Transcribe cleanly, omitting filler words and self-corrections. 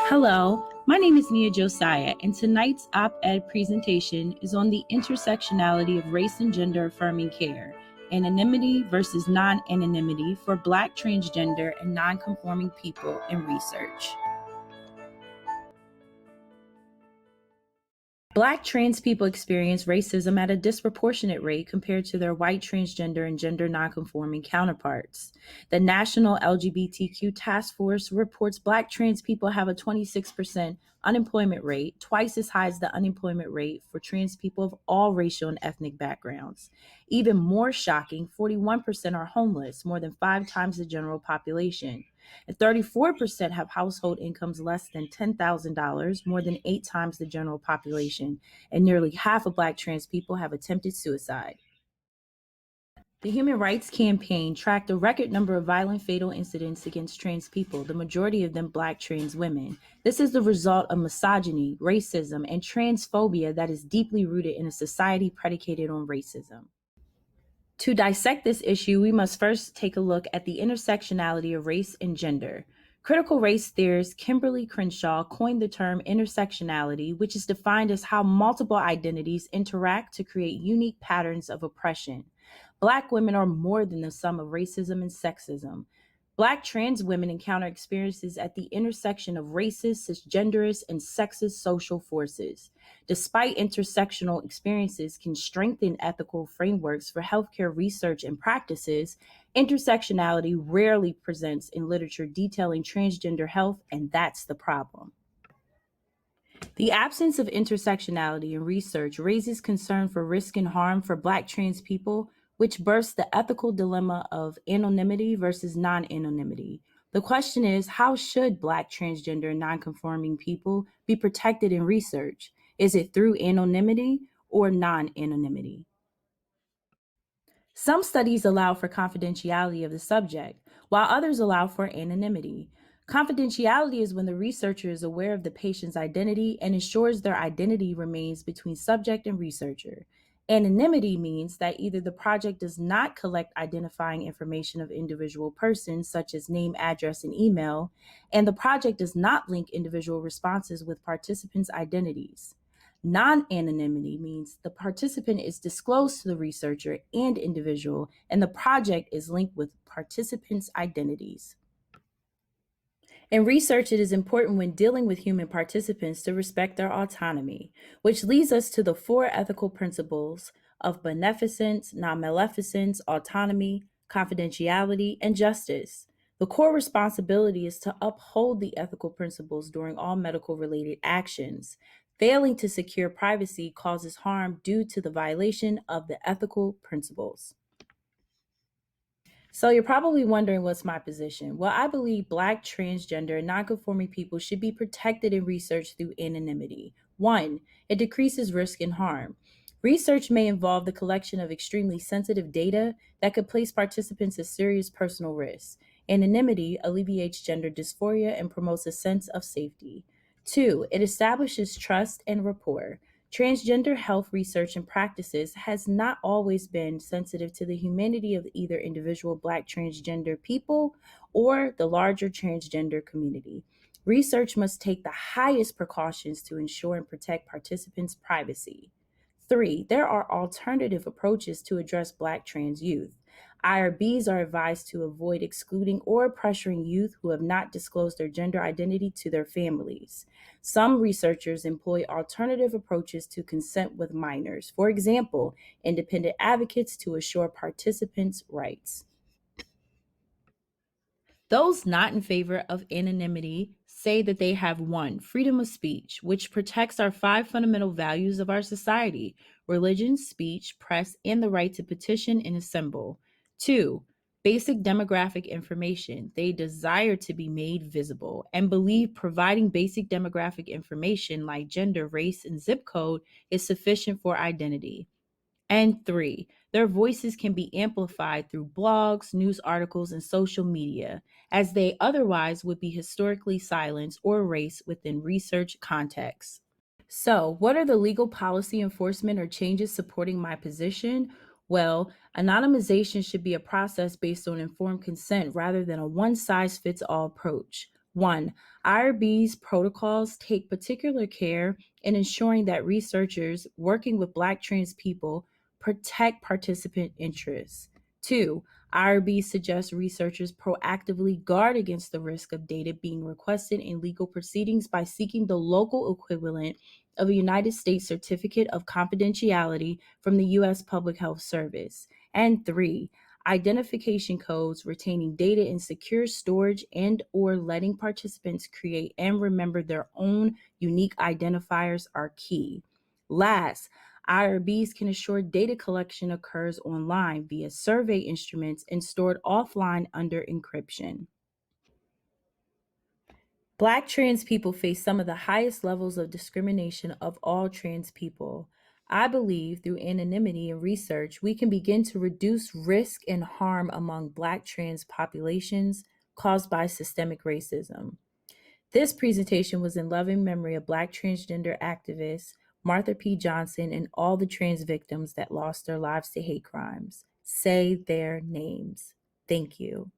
Hello, my name is Josiah, and tonight's op-ed presentation is on the intersectionality of race and gender affirming care, anonymity versus non-anonymity for Black, transgender, and non-conforming people in research. Black trans people experience racism at a disproportionate rate compared to their white transgender and gender nonconforming counterparts. The National LGBTQ Task Force reports Black trans people have a 26% unemployment rate, twice as high as the unemployment rate for trans people of all racial and ethnic backgrounds. Even more shocking, 41% are homeless, more than 5 times the general population. And 34% have household incomes less than $10,000, more than 8 times the general population, and nearly half of Black trans people have attempted suicide. The Human Rights Campaign tracked a record number of violent fatal incidents against trans people, the majority of them Black trans women. This is the result of misogyny, racism, and transphobia that is deeply rooted in a society predicated on racism. To dissect this issue, we must first take a look at the intersectionality of race and gender. Critical race theorist Kimberly Crenshaw coined the term intersectionality, which is defined as how multiple identities interact to create unique patterns of oppression. Black women are more than the sum of racism and sexism. Black trans women encounter experiences at the intersection of racist, cisgenderist, and sexist social forces. Despite intersectional experiences can strengthen ethical frameworks for healthcare research and practices, intersectionality rarely presents in literature detailing transgender health, and that's the problem. The absence of intersectionality in research raises concern for risk and harm for Black trans people, which births the ethical dilemma of anonymity versus non-anonymity. The question is, how should Black transgender and non-conforming people be protected in research? Is it through anonymity or non-anonymity? Some studies allow for confidentiality of the subject, while others allow for anonymity. Confidentiality is when the researcher is aware of the patient's identity and ensures their identity remains between subject and researcher. Anonymity means that either the project does not collect identifying information of individual persons, such as name, address, and email, and the project does not link individual responses with participants' identities. Non-anonymity means the participant is disclosed to the researcher and individual, and the project is linked with participants' identities. In research, it is important when dealing with human participants to respect their autonomy, which leads us to the 4 ethical principles of beneficence, non-maleficence, autonomy, confidentiality, and justice. The core responsibility is to uphold the ethical principles during all medical-related actions. Failing to secure privacy causes harm due to the violation of the ethical principles. So you're probably wondering what's my position. Well, I believe Black, transgender, and nonconforming people should be protected in research through anonymity. 1, it decreases risk and harm. Research may involve the collection of extremely sensitive data that could place participants at serious personal risk. Anonymity alleviates gender dysphoria and promotes a sense of safety. 2, it establishes trust and rapport. Transgender health research and practices has not always been sensitive to the humanity of either individual Black transgender people or the larger transgender community. Research must take the highest precautions to ensure and protect participants' privacy. 3, there are alternative approaches to address Black trans youth. IRBs are advised to avoid excluding or pressuring youth who have not disclosed their gender identity to their families. Some researchers employ alternative approaches to consent with minors, for example, independent advocates to assure participants' rights. Those not in favor of anonymity say that they have 1, freedom of speech, which protects our 5 fundamental values of our society: religion, speech, press, and the right to petition and assemble. 2, basic demographic information. They desire to be made visible and believe providing basic demographic information like gender, race, and zip code is sufficient for identity. And 3, their voices can be amplified through blogs, news articles, and social media, as they otherwise would be historically silenced or erased within research contexts. So, what are the legal policy enforcement or changes supporting my position? Well, anonymization should be a process based on informed consent rather than a one-size-fits-all approach. 1. IRB's protocols take particular care in ensuring that researchers working with Black trans people protect participant interests. 2. IRB suggests researchers proactively guard against the risk of data being requested in legal proceedings by seeking the local equivalent of a United States Certificate of Confidentiality from the U.S. Public Health Service. And 3. Identification codes retaining data in secure storage and or letting participants create and remember their own unique identifiers are key. Last, IRBs can assure data collection occurs online via survey instruments and stored offline under encryption. Black trans people face some of the highest levels of discrimination of all trans people. I believe through anonymity and research, we can begin to reduce risk and harm among Black trans populations caused by systemic racism. This presentation was in loving memory of Black transgender activists Martha P. Johnson and all the trans victims that lost their lives to hate crimes. Say their names. Thank you.